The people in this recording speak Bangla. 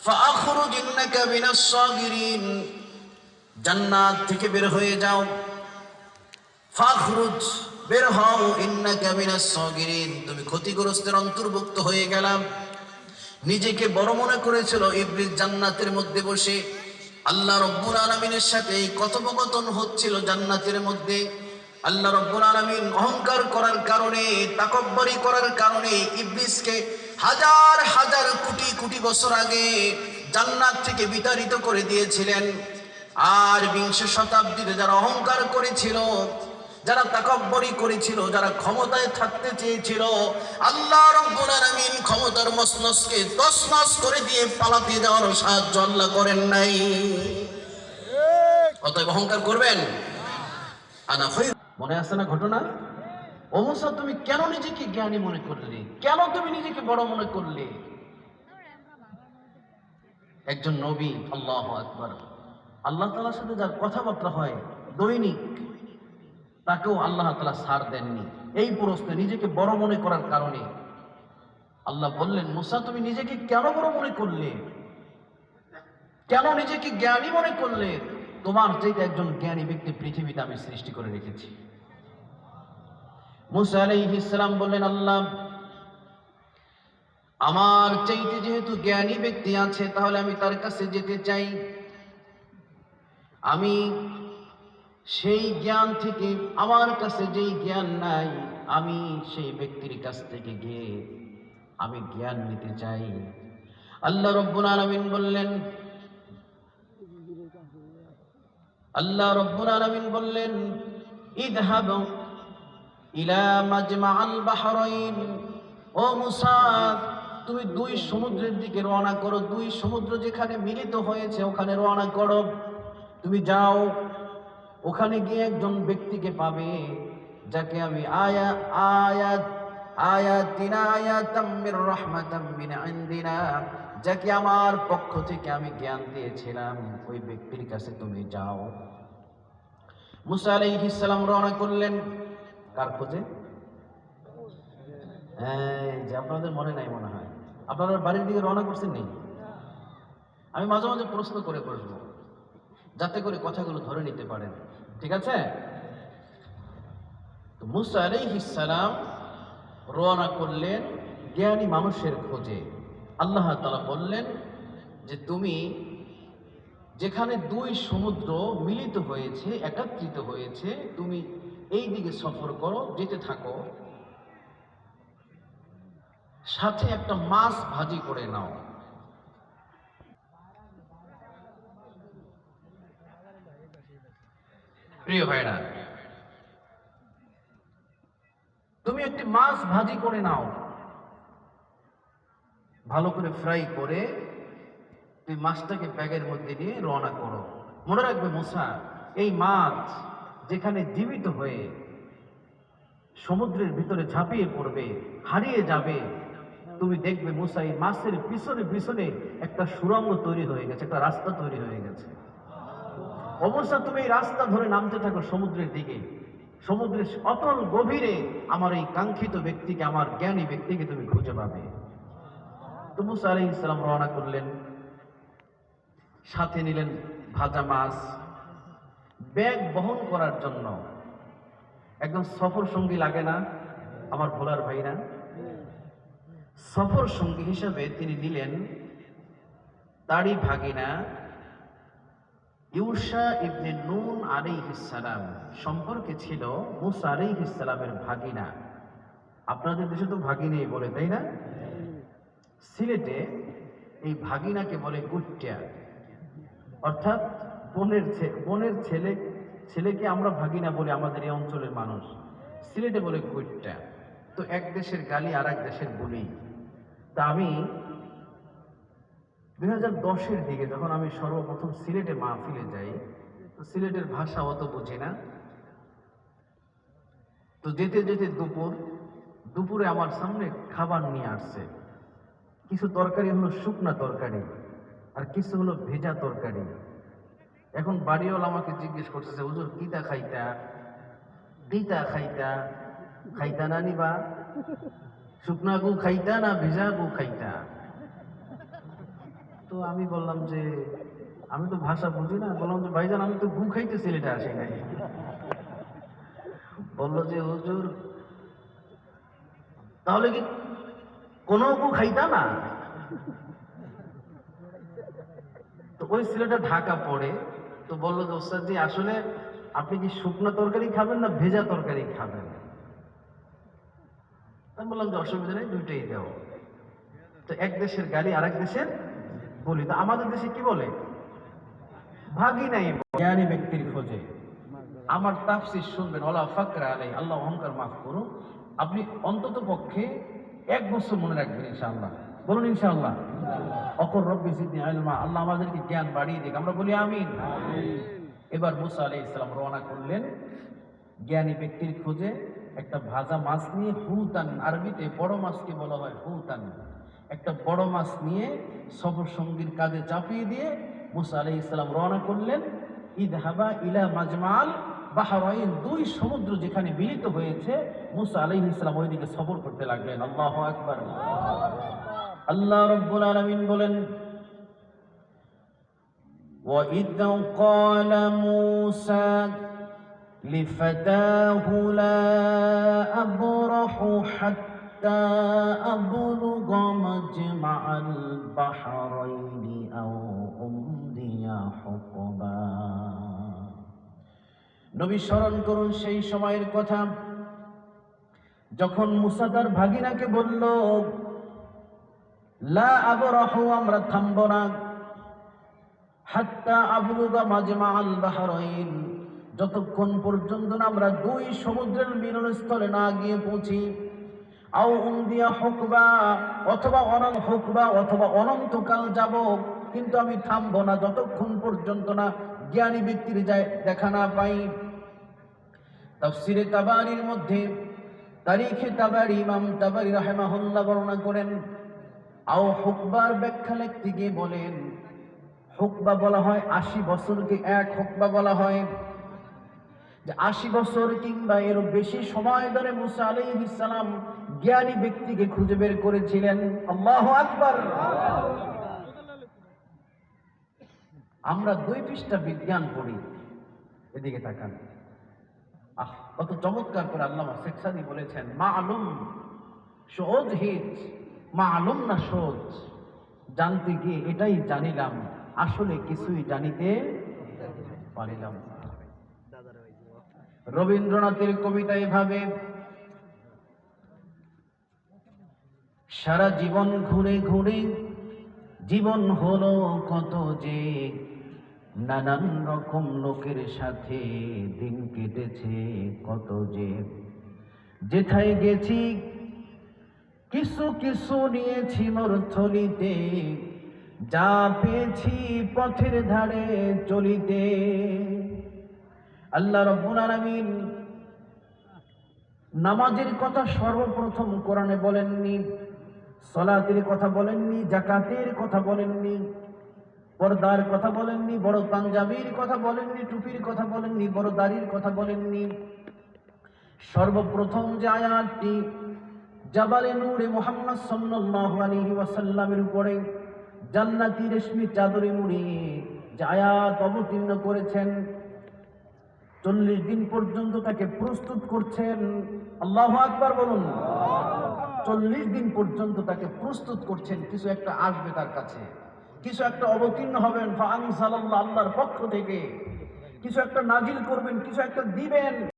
ফাখরুজ ইন্নাকা মিনাস সাগিরিন, জান্নাত থেকে বের হয়ে যাও। ফাখরুজ, বের হও, ইন্নাকা মিনাস সাগিরিন, তুমি ক্ষতিগ্রস্তের অন্তর্ভুক্ত হয়ে গেলাম। নিজেকে বড় মনে করেছিল ইবলিস জান্নাতের মধ্যে বসে। আল্লাহ রব্বুল আলামিনের সাথে এই কথোপকথন হচ্ছিল জান্নাতের মধ্যে। আল্লাহ রব্বুল আলামিন অহংকার করার কারণে, তাকব্বরি করার কারণে ইবলিসকে হাজার হাজার কোটি কোটি বছর আগে জান্নাত থেকে বিতাড়িত করে দিয়েছিলেন। আর বিংশ শতাব্দীতে যারা অহংকার করেছিল, যারা তাকব্বরি করেছিল, যারা ক্ষমতায় থাকতে চেয়েছিল, আল্লাহ রাব্বুল আলামিন ক্ষমতার মসনসকে তছনছ করে দিয়ে পালাতে যাওয়ার সাহায্য আল্লাহ করেন নাই। অতএব অহংকার করবেন আনা খায়র। মনে আছে না ঘটনা? ও মুসা, তুমি কেন নিজেকে জ্ঞানী মনে করলে? কেন তুমি নিজেকে বড় মনে করলে? একজন নবী, আল্লাহু আকবার, আল্লাহ তাআলার সাথে যার কথাবার্তা হয় দৈনিক, তাকেও আল্লাহ তাআলা ছাড় দেননি এই প্রশ্নে নিজেকে বড় মনে করার কারণে। আল্লাহ বললেন, মুসা তুমি নিজেকে কেন বড় মনে করলে? কেন নিজেকে জ্ঞানী মনে করলে? তোমার চাইতে একজন জ্ঞানী ব্যক্তি পৃথিবীতে আমি সৃষ্টি করে রেখেছি। মুসা আলাইহিস সালাম বললেন, আল্লাহ, আমার চাইতে যেহেতু জ্ঞানী ব্যক্তি আছে, তাহলে আমি তার কাছে যেতে চাই। আমি সেই জ্ঞান থেকে, আমার কাছে যেই জ্ঞান নাই, আমি সেই ব্যক্তির কাছ থেকে গিয়ে আমি জ্ঞান নিতে চাই। আল্লাহ রব্বুল আলামিন বললেন, ইযহাব ইলা মাজমাআল বাহরাইন, ও মুসা, তুমি দুই সমুদ্রের দিকে রওনা করো। দুই সমুদ্র যেখানে মিলিত হয়েছে ওখানে রওনা করো। তুমি যাও, ওখানে গিয়ে একজন ব্যক্তিকে পাবে যাকে আমি যাকে আমার পক্ষ থেকে আমি জ্ঞান দিয়েছিলাম, ওই ব্যক্তির কাছে তুমি যাও। মুসা আলাইহিস সালাম রওনা করলেন কার খোঁজে? যে আপনাদের মনে নাই মনে হয়, আপনারা বাড়ির দিকে রওনা করছেন নি? আমি মাঝে মাঝে প্রশ্ন করে বসবো যাতে করে কথাগুলো ধরে নিতে পারেন, ঠিক আছে? তো মুসা আলাইহিস সালাম রওনা করলেন জ্ঞানী মানুষের খোঁজে। আল্লাহ তাআলা বললেন যে তুমি যেখানে দুই সমুদ্র মিলিত হয়েছে, একত্রিত হয়েছে, তুমি এই দিকে সফর করো, যেতে থাকো। সাথে একটা মাছ ভাজি করে নাও। প্রিয় ভাইরা, তুমি একটি মাছ ভাজি করে নাও, ভালো করে ফ্রাই করে তুমি মাছটাকে ব্যাগের মধ্যে নিয়ে রওনা করো। মনে রাখবে মুসা, এই মাছ যেখানে জীবিত হয়ে সমুদ্রের ভিতরে ঝাঁপিয়ে পড়বে, হারিয়ে যাবে, তুমি দেখবে মুসা এই মাছের পিছনে পিছনে একটা সুড়ঙ্গ তৈরি হয়ে গেছে, একটা রাস্তা তৈরি হয়ে গেছে। অবশ্য তুমি এই রাস্তা ধরে নামতে থাকো সমুদ্রের দিকে। সমুদ্রের অতল গভীরে আমার এই কাঙ্ক্ষিত ব্যক্তিকে, আমার জ্ঞানী ব্যক্তিকে তুমি খুঁজে পাবে। তো মুসা আলাইহিস সালাম রওনা করলেন, সাথে নিলেন ভাজা মাছ। ব্যাগ বহন করার জন্য একদম সফর সঙ্গী লাগে না আমার ভোলার ভাইরা? সফর সঙ্গী হিসাবে তিনি নিলেন তারই ভাগিনা ইউশা ইবনে নুন আলাইহিস সালাম। সম্পর্কে ছিল মুসা আলাইহিস সালামের ভাগিনা। আপনাদের দেশে তো ভাগিনী বলে, তাই না? সিলেটে এই ভাগিনাকে বলে গুট্টিয়া, অর্থাৎ বোনের ছেলেকে আমরা ভাগিনা বলি আমাদের এই অঞ্চলের মানুষ। সিলেটে বলে গুট্টা। তো এক দেশের গালি আর এক দেশের বলি। তা আমি 2010-এর দিকে যখন আমি সর্বপ্রথম সিলেটে মাহফিলে যাই, তো সিলেটের ভাষা অত বুঝি না। তো যেতে যেতে দুপুরে আমার সামনে খাবার নিয়ে আসছে। কিছু তরকারি হলো শুকনা তরকারি, আর কিছু হলো ভেজা তরকারি। এখন বাড়িওয়ালা আমাকে জিজ্ঞেস করতেছে, হুজুর কিতা খাইতা? খাইতা না নিবা? শুকনা গু খাইতা না ভেজা গু খাইতা? তো তো আমি বললাম যে আমি তো ভাষা বুঝি না, বললাম যে ভাইজান আমি তো গু খাইতে সিলেটে আসি নাই। বললো যে হুজুর তাহলে কি কোনো গু খাইতা না? তো ওই ছেলেটা ঢাকা পড়ে, তো বললো যে ওস্তাদ জি আসলে আপনি কি শুকনো তরকারি খাবেন না ভেজা তরকারি খাবেন? আমি বললাম যে অসুবিধা নেই, দুইটাই দেও। তো এক দেশের গালি আর এক দেশের বলি, তো আমাদের দেশে কি বলে ভাগই নাই। জ্ঞানী ব্যক্তির খোঁজে আমার তাফসীর শুনবেন, ওলা ফাকরা আলাই, আল্লাহ অহংকার মাফ করুন। আপনি অন্তত পক্ষে 1 বছর মনে রাখবেন ইনশাআল্লাহ। বলুন ইনশাআল্লাহ। অকর রব্বি জিদনি ইলমা, আল্লাহ আমাদেরকে জ্ঞান বাড়িয়ে দিক, আমরা বলি আমিন। এবার মুসা আলাইহিস সালাম রওনা করলেন জ্ঞানী ব্যক্তির খোঁজে একটা ভাজা মাছ নিয়ে, হুতান, আরবিতে বড় মাছকে বলা হয় হুতান। একটা বড় মাছ নিয়ে সফর সঙ্গীর কাঁধে চাপিয়ে দিয়ে মুসা আলাইহিস সালাম রওনা করলেন। ইযহাবা ইলা মাজমাল বাহরাইন, 2 সমুদ্র যেখানে মিলিত হয়েছে, মুসা আলাইহিস সালাম ওইদিকে সফর করতে লাগলেন। আল্লাহু আকবার। আল্লাহ রাব্বুল আলামিন বলেন, وَإِذْ قَالَ مُوسَى لِفَتَاهُ لَا أَبْرَحُ حَتَّى أَبْلُغَ مَجْمَعَ الْبَحْرَيْنِ أَوْ أُمْضِيَ حُقُبًا। নবী স্মরণ করুন সেই সময়ের কথা যখন মুসা তার ভাগিনাকে বলল, লা আবরাহু, আমরা থামব না, হাত্তা আবলুগা মাজমাআল বাহরাইন, যতক্ষণ পর্যন্ত না আমরা 2 সমুদ্রের মিলনস্থলে না গিয়ে পৌঁছি, আও উমদিয়া হুকবা, অথবা অথবা অনন্তকাল যাব, কিন্তু আমি থামব না যতক্ষণ পর্যন্ত না জ্ঞানী ব্যক্তির দেখা না পাই। তাফসিরে তাবারির মধ্যে, তারিখে তাবারি, ইমাম তাবারি রাহিমাহুল্লাহ বর্ণনা করেন, আও হুকবার ব্যাখ্যা লিখতে গিয়ে বলেন, হুকবা বলা হয় 80 বছরকে 1 হুকবা বলা হয়, যে 80 বছর কিংবা এর বেশি সময় ধরে মুসা আলাইহিস সালাম জ্ঞানী ব্যক্তিকে খুঁজে বের করেছিলেন। আল্লাহু আকবার। আমরা 2 পৃষ্ঠা বিজ্ঞান পড়ি, এদিকে তাকান। কত চমৎকার করে আল্লামা শেখ সাদি বলেছেন, মালুম সহজ হিত, মালুম না সহজ, জানতে গিয়ে এটাই জানিলাম, আসলে কিছুই জানিতে পারিলাম। রবীন্দ্রনাথের কবিতা এভাবে, সারা জীবন ঘুরে ঘুরে জীবন হলো কত যে, নানান রকম লোকের সাথে দিন কেটেছে কত যে, যেথায় গেছি কিছু কিছু নিয়েছি মোর থলিতে, যা পেয়েছি পথের ধারে চলিতে। আল্লাহ রাব্বুল আলামিন নামাজের কথা সর্বপ্রথম কোরআনে বলেননি, সালাতের কথা বলেননি, যাকাতের কথা বলেননি, পর্দার কথা বলেননি, বড় পাঞ্জাবির কথা বলেননি, টুপির কথা বলেননি, বড় দাড়ির কথা বলেননি। সর্বপ্রথম যে আয়াতটি জাবালে নূরে মুহাম্মদ সাল্লাল্লাহু আলাইহি ওয়াসাল্লামের উপরে জান্নাতি রেশমি চাদরে মুড়িয়ে যে আয়াত অবতীর্ণ করেছেন, 40 দিন পর্যন্ত তাকে প্রস্তুত করছেন। আল্লাহু আকবার বলুন। 40 দিন পর্যন্ত তাকে প্রস্তুত করছেন, কিছু একটা আসবে তার কাছে, কিছু একটা অবতীর্ণ হবেন, ফাআনজালাল্লাহু, আল্লাহর পক্ষ থেকে কিছু একটা নাজিল করবেন, কিছু একটা দিবেন।